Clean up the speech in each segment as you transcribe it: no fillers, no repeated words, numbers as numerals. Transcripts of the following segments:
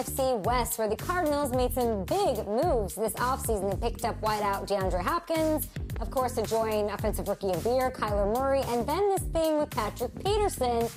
NFC West, where the Cardinals made some big moves this offseason. They picked up wideout DeAndre Hopkins, of course, to join Offensive Rookie of the Year, Kyler Murray, and then this thing with Patrick Peterson,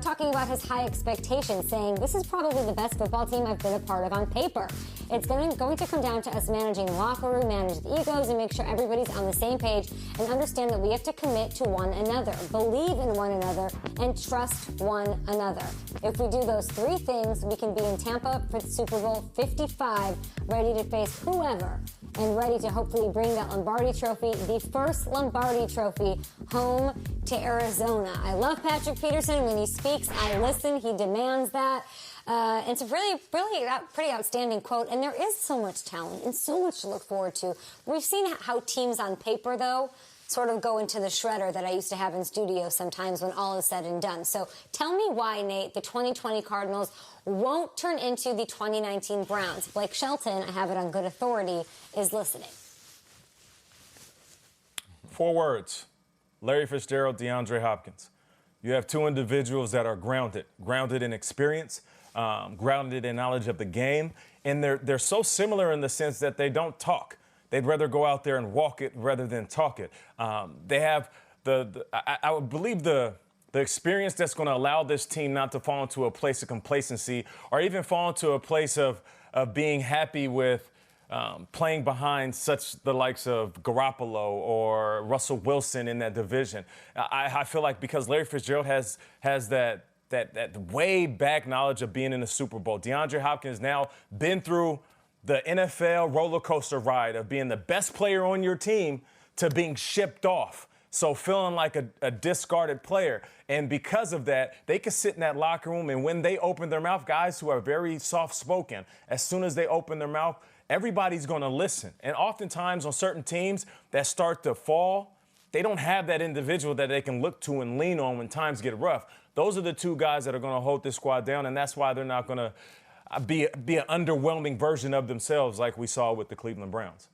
talking about his high expectations, saying, this is probably the best football team I've been a part of on paper. It's going to come down to us managing the locker room, manage the egos, and make sure everybody's on the same page and understand that we have to commit to one another, believe in one another, and trust one another. If we do those three things, we can be in Tampa for the Super Bowl 55, ready to face whoever, and ready to hopefully bring that Lombardi Trophy, the first Lombardi Trophy, home to Arizona. I love Patrick Peterson. When he speaks, I listen. He demands that. It's a really pretty outstanding quote, and there is so much talent and so much to look forward to. We've seen how teams on paper, though, sort of go into the shredder that I used to have in studio sometimes when all is said and done. So tell me why, Nate, the 2020 Cardinals won't turn into the 2019 Browns. Blake Shelton, I have it on good authority, is listening. 4 words: Larry Fitzgerald, DeAndre Hopkins. You have two individuals that are grounded in experience, grounded in knowledge of the game, and they're so similar in the sense that they don't talk. They'd rather go out there and walk it rather than talk it. They have I would believe the experience that's going to allow this team not to fall into a place of complacency or even fall into a place of being happy with playing behind such the likes of Garoppolo or Russell Wilson in that division. I feel like because Larry Fitzgerald has that way back knowledge of being in the Super Bowl. DeAndre Hopkins now been through the NFL roller coaster ride of being the best player on your team to being shipped off. So feeling like a discarded player. And because of that, they can sit in that locker room, and when they open their mouth, guys who are very soft-spoken, as soon as they open their mouth, everybody's going to listen. And oftentimes on certain teams that start to fall, they don't have that individual that they can look to and lean on when times get rough. Those are the two guys that are going to hold this squad down, and that's why they're not going to be an underwhelming version of themselves like we saw with the Cleveland Browns.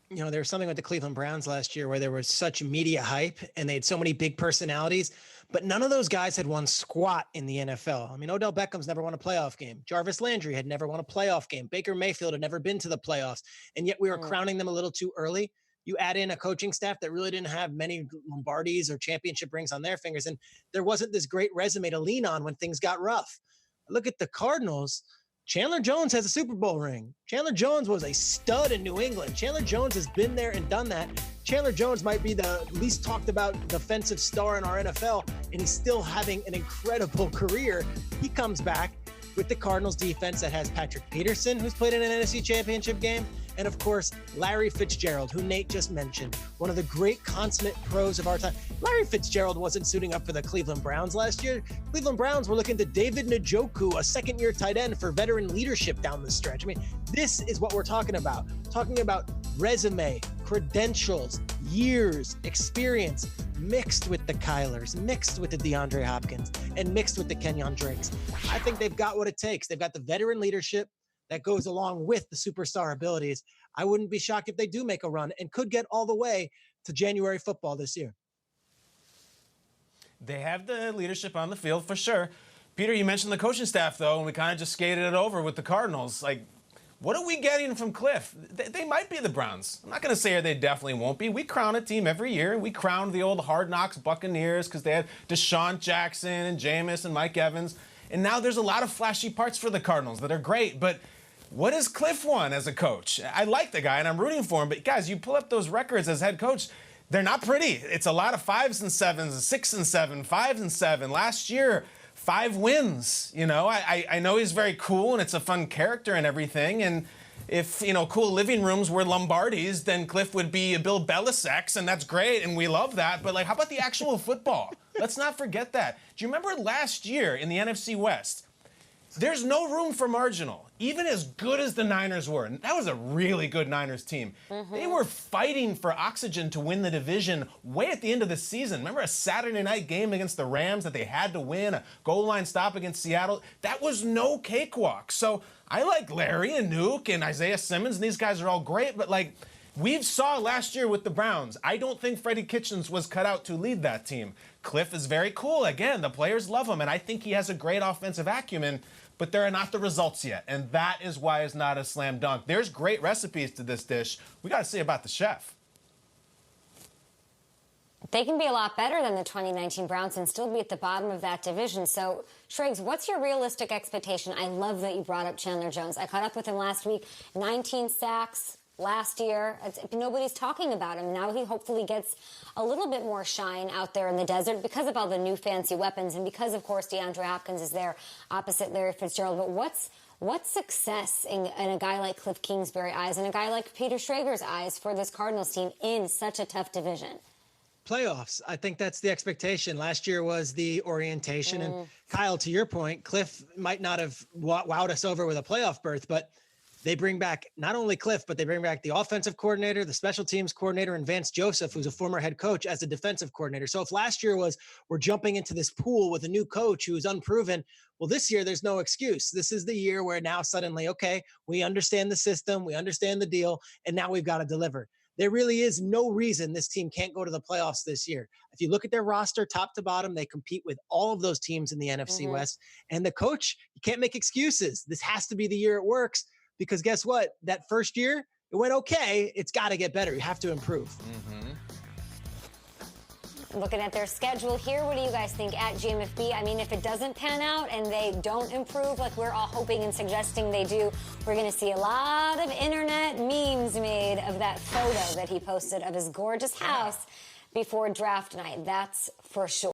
You know, there was something with the Cleveland Browns last year where there was such media hype and they had so many big personalities, but none of those guys had won squat in the NFL. I mean, Odell Beckham's never won a playoff game. Jarvis Landry had never won a playoff game. Baker Mayfield had never been to the playoffs, and yet we were crowning them a little too early. You add in a coaching staff that really didn't have many Lombardis or championship rings on their fingers, and there wasn't this great resume to lean on when things got rough. Look at the Cardinals. Chandler Jones has a Super Bowl ring. Chandler Jones was a stud in New England. Chandler Jones has been there and done that. Chandler Jones might be the least talked about defensive star in our NFL, and he's still having an incredible career. He comes back with the Cardinals defense that has Patrick Peterson, who's played in an NFC Championship game, and of course, Larry Fitzgerald, who Nate just mentioned, one of the great consummate pros of our time. Larry Fitzgerald wasn't suiting up for the Cleveland Browns last year. Cleveland Browns were looking to David Njoku, a second-year tight end, for veteran leadership down the stretch. I mean, this is what we're talking about resume, credentials, years, experience, mixed with the Kylers, mixed with the DeAndre Hopkins, and mixed with the Kenyon Drakes. I think they've got what it takes. They've got the veteran leadership that goes along with the superstar abilities. I wouldn't be shocked if they do make a run and could get all the way to January football this year. They have the leadership on the field for sure. Peter, you mentioned the coaching staff, though, and we kind of just skated it over with the Cardinals. Like, what are we getting from Cliff? They might be the Browns. I'm not going to say they definitely won't be. We crown a team every year. We crowned the old Hard Knocks Buccaneers because they had Deshaun Jackson and Jameis and Mike Evans. And now there's a lot of flashy parts for the Cardinals that are great. But what has Cliff won as a coach? I like the guy, and I'm rooting for him. But, guys, you pull up those records as head coach, they're not pretty. It's a lot of 5s and 7s, 6 and 7, 5 and 7. Last year, 5 wins. You know, I know he's very cool, and it's a fun character and everything. And if, you know, cool living rooms were Lombardis, then Cliff would be a Bill Belichick, and that's great, and we love that. But, like, how about the actual football? Let's not forget that. Do you remember last year in the NFC West? There's no room for marginal. Even as good as the Niners were, and that was a really good Niners team, they were fighting for oxygen to win the division way at the end of the season. Remember a Saturday night game against the Rams that they had to win, a goal line stop against Seattle? That was no cakewalk. So I like Larry and Nuke and Isaiah Simmons, and these guys are all great, but like, we saw last year with the Browns, I don't think Freddie Kitchens was cut out to lead that team. Cliff is very cool. Again, the players love him, and I think he has a great offensive acumen. but there are not the results yet. And that is why it's not a slam dunk. There's great recipes to this dish. We got to see about the chef. They can be a lot better than the 2019 Browns and still be at the bottom of that division. So, Schrags, what's your realistic expectation? I love that you brought up Chandler Jones. I caught up with him last week. 19 sacks last year. Nobody's talking about him. Now he hopefully gets a little bit more shine out there in the desert because of all the new fancy weapons and because, of course, DeAndre Hopkins is there opposite Larry Fitzgerald. But what's success in a guy like Cliff Kingsbury's eyes and a guy like Peter Schrager's eyes for this Cardinals team in such a tough division? Playoffs. I think that's the expectation. Last year was the orientation. And Kyle, to your point, Cliff might not have wowed us over with a playoff berth, but they bring back not only Cliff, but they bring back the offensive coordinator, the special teams coordinator, and Vance Joseph, who's a former head coach, as a defensive coordinator. So if last year was we're jumping into this pool with a new coach who's unproven, well, this year there's no excuse. This is the year where now suddenly, okay, we understand the system, we understand the deal, and now we've got to deliver. There really is no reason this team can't go to the playoffs this year. If you look at their roster top to bottom, they compete with all of those teams in the NFC West. And the coach, you can't make excuses. This has to be the year it works because guess what? That first year, it went okay. It's got to get better. You have to improve. Looking at their schedule here, what do you guys think at GMFB? I mean, if it doesn't pan out and they don't improve like we're all hoping and suggesting they do, we're going to see a lot of internet memes made of that photo that he posted of his gorgeous house before draft night. That's for sure.